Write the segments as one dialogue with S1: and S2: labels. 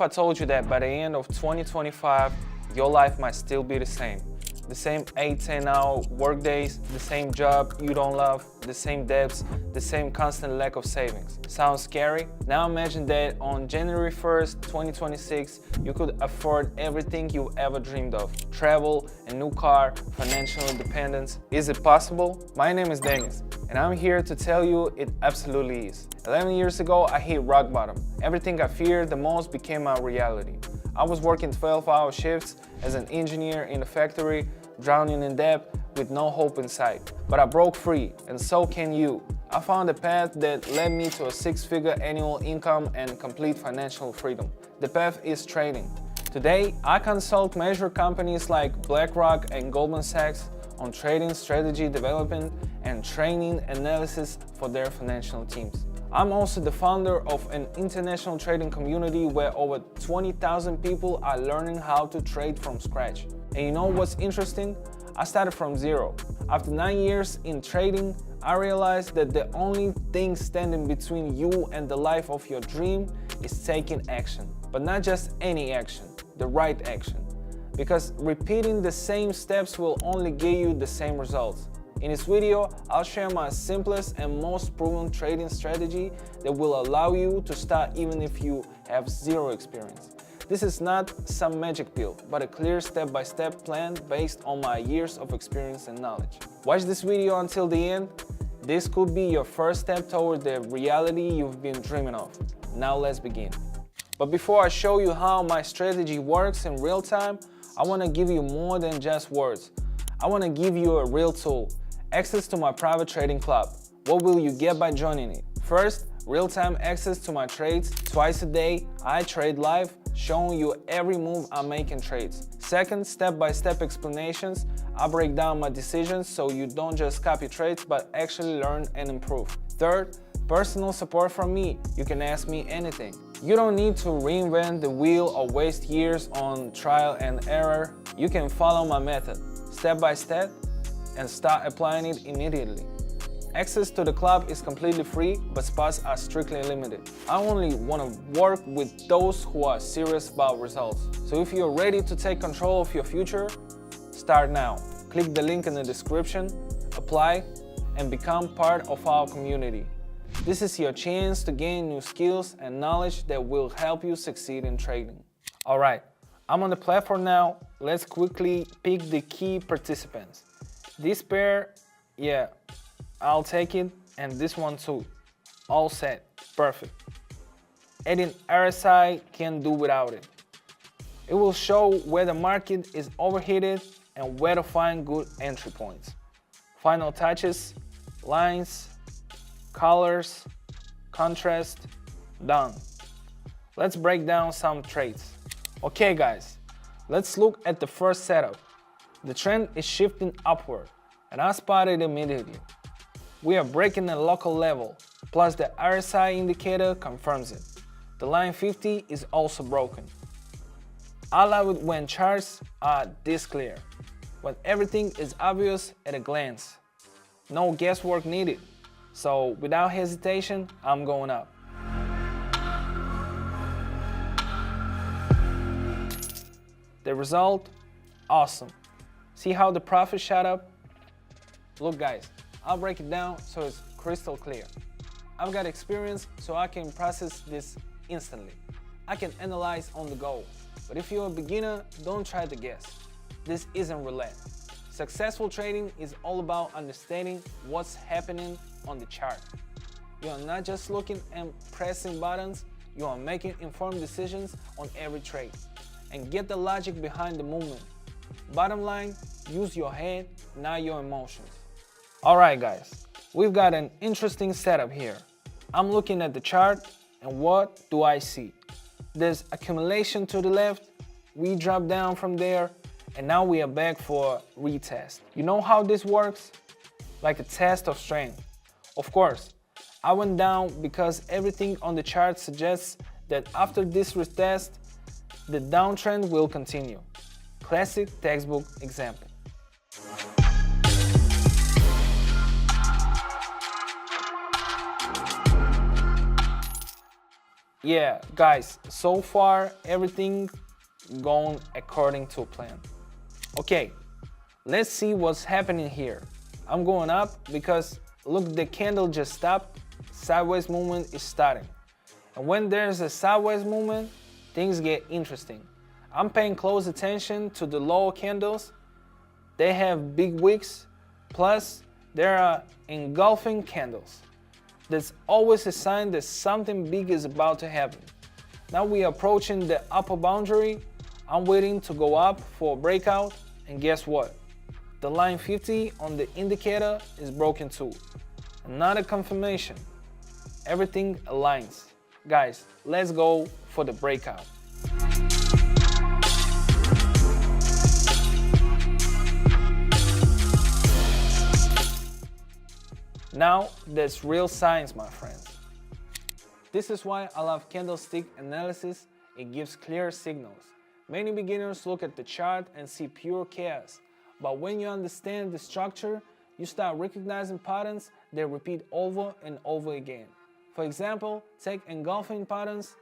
S1: if I told you that by the end of 2025, your life might still be the same? The same 8-10 hour work days, the same job you don't love, the same debts, the same constant lack of savings. Sounds scary? Now imagine that on January 1st, 2026, you could afford everything you ever dreamed of. Travel, a new car, financial independence. Is it possible? My name is Dennis, and I'm here to tell you it absolutely is. 11 years ago, I hit rock bottom. Everything I feared the most became my reality. I was working 12-hour shifts as an engineer in a factory, drowning in debt with no hope in sight. But I broke free, and so can you. I found a path that led me to a 6-figure annual income and complete financial freedom. The path is trading. Today, I consult major companies like BlackRock and Goldman Sachs on trading strategy development and training analysis for their financial teams. I'm also the founder of an international trading community where over 20,000 people are learning how to trade from scratch. And you know what's interesting? I started from zero. After 9 years in trading, I realized that the only thing standing between you and the life of your dream is taking action. But not just any action, the right action. Because repeating the same steps will only give you the same results. In this video, I'll share my simplest and most proven trading strategy that will allow you to start even if you have zero experience. This is not some magic pill, but a clear step-by-step plan based on my years of experience and knowledge. Watch this video until the end. This could be your first step toward the reality you've been dreaming of. Now let's begin. But before I show you how my strategy works in real time, I want to give you more than just words. I want to give you a real tool. Access to my private trading club. What will you get by joining it? First, real-time access to my trades. Twice a day, I trade live, showing you every move I make in trades. Second, step-by-step explanations. I break down my decisions so you don't just copy trades but actually learn and improve. Third, personal support from me. You can ask me anything. You don't need to reinvent the wheel or waste years on trial and error. You can follow my method, step by step, and start applying it immediately. Access to the club is completely free, but spots are strictly limited. I only want to work with those who are serious about results. So if you're ready to take control of your future, start now. Click the link in the description, apply, and become part of our community. This is your chance to gain new skills and knowledge that will help you succeed in trading. Alright, I'm on the platform now. Let's quickly pick the key participants. This pair, yeah, I'll take it, and this one too. All set, perfect. Adding RSI can't do without it. It will show where the market is overheated and where to find good entry points. Final touches, lines, colors, contrast, done. Let's break down some trades. Okay guys, let's look at the first setup. The trend is shifting upward, and I spotted it immediately. We are breaking a local level, plus the RSI indicator confirms it. The line 50 is also broken. I love it when charts are this clear, when everything is obvious at a glance. No guesswork needed, so without hesitation, I'm going up. The result? Awesome. See how the profit shot up? Look guys, I'll break it down so it's crystal clear. I've got experience so I can process this instantly. I can analyze on the go. But if you're a beginner, don't try to guess. This isn't roulette. Successful trading is all about understanding what's happening on the chart. You are not just looking and pressing buttons, you are making informed decisions on every trade. And get the logic behind the movement. Bottom line, use your head, not your emotions. Alright guys, we've got an interesting setup here. I'm looking at the chart, and what do I see? There's accumulation to the left, we drop down from there, and now we are back for retest. You know how this works? Like a test of strength. Of course, I went down because everything on the chart suggests that after this retest, the downtrend will continue. Classic textbook example. Yeah, guys, so far everything going according to plan. Okay, let's see what's happening here. I'm going up because look, the candle just stopped, sideways movement is starting. And when there's a sideways movement, things get interesting. I'm paying close attention to the lower candles. They have big wicks, plus there are engulfing candles. That's always a sign that something big is about to happen. Now we are approaching the upper boundary. I'm waiting to go up for a breakout, and guess what? The line 50 on the indicator is broken too. Another confirmation. Everything aligns. Guys, let's go for the breakout. Now that's real science, my friends. This is why I love candlestick analysis. It gives clear signals. Many beginners look at the chart and see pure chaos, but when you understand the structure, you start recognizing patterns that repeat over and over again. For example, take engulfing patterns.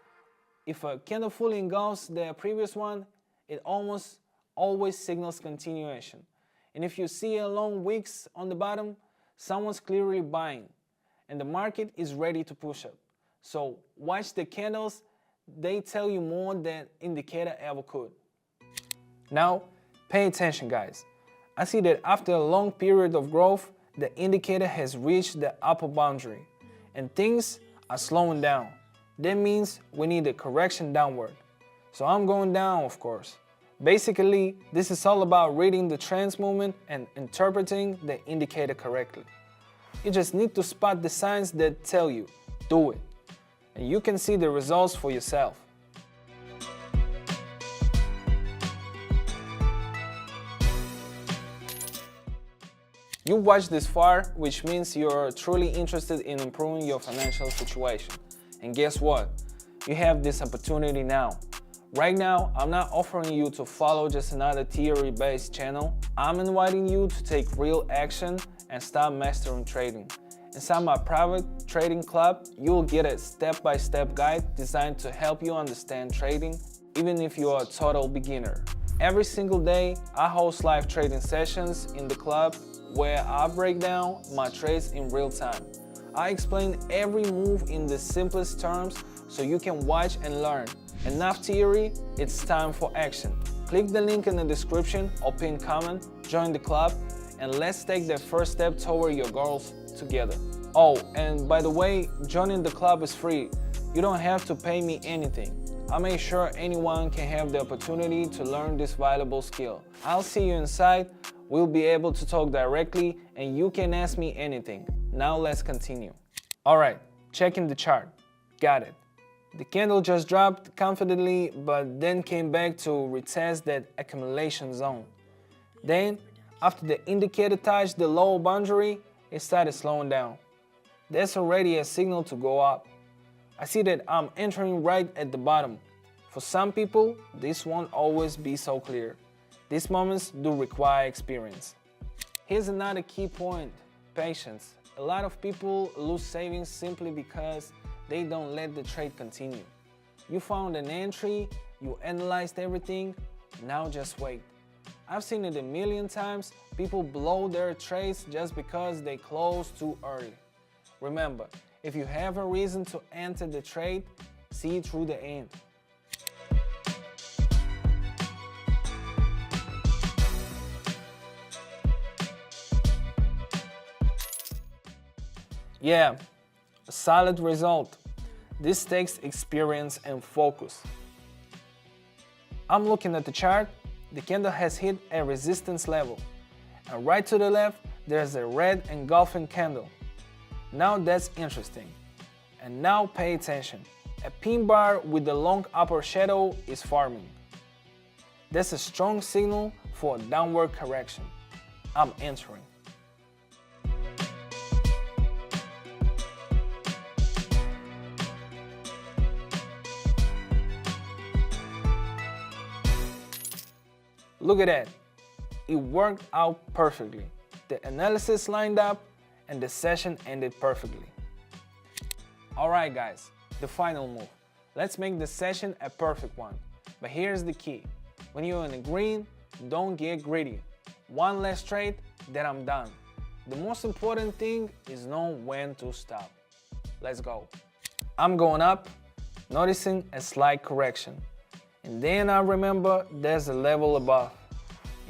S1: If a candle fully engulfs the previous one, it almost always signals continuation. And if you see a long wicks on the bottom, someone's clearly buying, and the market is ready to push up. So watch the candles, they tell you more than indicator ever could. Now, pay attention, guys. I see that after a long period of growth, the indicator has reached the upper boundary, and things are slowing down. That means we need a correction downward. So I'm going down, of course. Basically, this is all about reading the trends movement and interpreting the indicator correctly. You just need to spot the signs that tell you, do it. And you can see the results for yourself. You watched this far, which means you're truly interested in improving your financial situation. And guess what? You have this opportunity now. Right now, I'm not offering you to follow just another theory-based channel. I'm inviting you to take real action and start mastering trading. Inside my private trading club, you will get a step-by-step guide designed to help you understand trading, even if you are a total beginner. Every single day, I host live trading sessions in the club where I break down my trades in real time. I explain every move in the simplest terms so you can watch and learn. Enough theory, it's time for action. Click the link in the description or pinned comment, join the club, and let's take the first step toward your goals together. Oh, and by the way, joining the club is free. You don't have to pay me anything. I make sure anyone can have the opportunity to learn this valuable skill. I'll see you inside. We'll be able to talk directly and you can ask me anything. Now let's continue. Alright, checking the chart. Got it. The candle just dropped confidently but then came back to retest that accumulation zone. Then, after the indicator touched the lower boundary, it started slowing down. That's already a signal to go up. I see that I'm entering right at the bottom. For some people, this won't always be so clear. These moments do require experience. Here's another key point, patience. A lot of people lose savings simply because they don't let the trade continue. You found an entry, you analyzed everything, now just wait. I've seen it a million times, people blow their trades just because they close too early. Remember, if you have a reason to enter the trade, see it through the end. Yeah, a solid result. This takes experience and focus. I'm looking at the chart. The candle has hit a resistance level. And right to the left, there's a red engulfing candle. Now that's interesting. And now pay attention. A pin bar with the long upper shadow is forming. That's a strong signal for a downward correction. I'm entering. Look at that. It worked out perfectly. The analysis lined up and the session ended perfectly. Alright guys, the final move. Let's make the session a perfect one. But here's the key. When you're in the green, don't get greedy. One less trade, then I'm done. The most important thing is know when to stop. Let's go. I'm going up, noticing a slight correction. And then I remember there's a level above,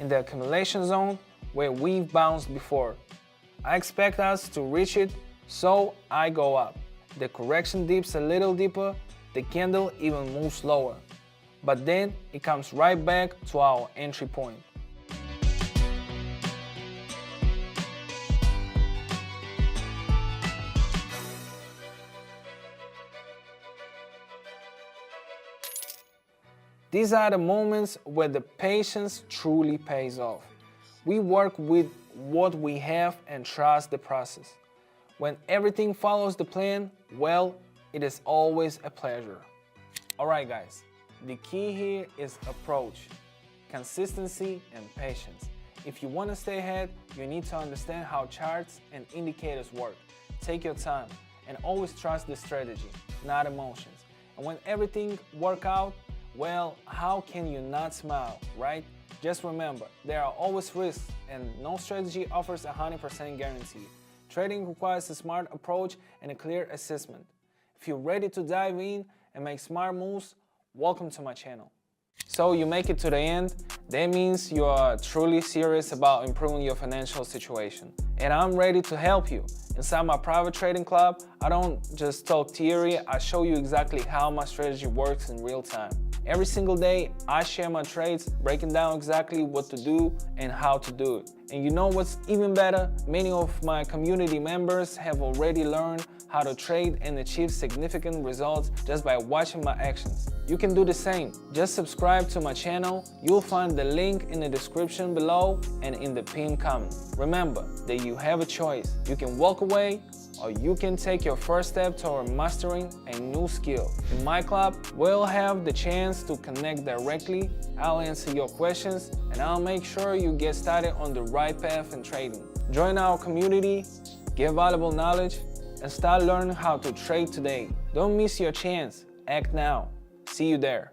S1: in the accumulation zone where we've bounced before. I expect us to reach it, so I go up. The correction dips a little deeper, the candle even moves slower. But then it comes right back to our entry point. These are the moments where the patience truly pays off. We work with what we have and trust the process. When everything follows the plan, well, it is always a pleasure. Alright guys, the key here is approach, consistency and patience. If you want to stay ahead, you need to understand how charts and indicators work. Take your time and always trust the strategy, not emotions. And when everything works out, well, how can you not smile, right? Just remember, there are always risks and no strategy offers a 100% guarantee. Trading requires a smart approach and a clear assessment. If you're ready to dive in and make smart moves, welcome to my channel. So you make it to the end, that means you are truly serious about improving your financial situation. And I'm ready to help you. Inside my private trading club, I don't just talk theory, I show you exactly how my strategy works in real time. Every single day, I share my trades, breaking down exactly what to do and how to do it. And you know what's even better? Many of my community members have already learned how to trade and achieve significant results just by watching my actions. You can do the same. Just subscribe to my channel. You'll find the link in the description below and in the pinned comment. Remember that you have a choice. You can walk away or you can take your first step toward mastering a new skill. In my club, we'll have the chance to connect directly. I'll answer your questions and I'll make sure you get started on the right path in trading. Join our community, get valuable knowledge, and start learning how to trade today. Don't miss your chance. Act now. See you there.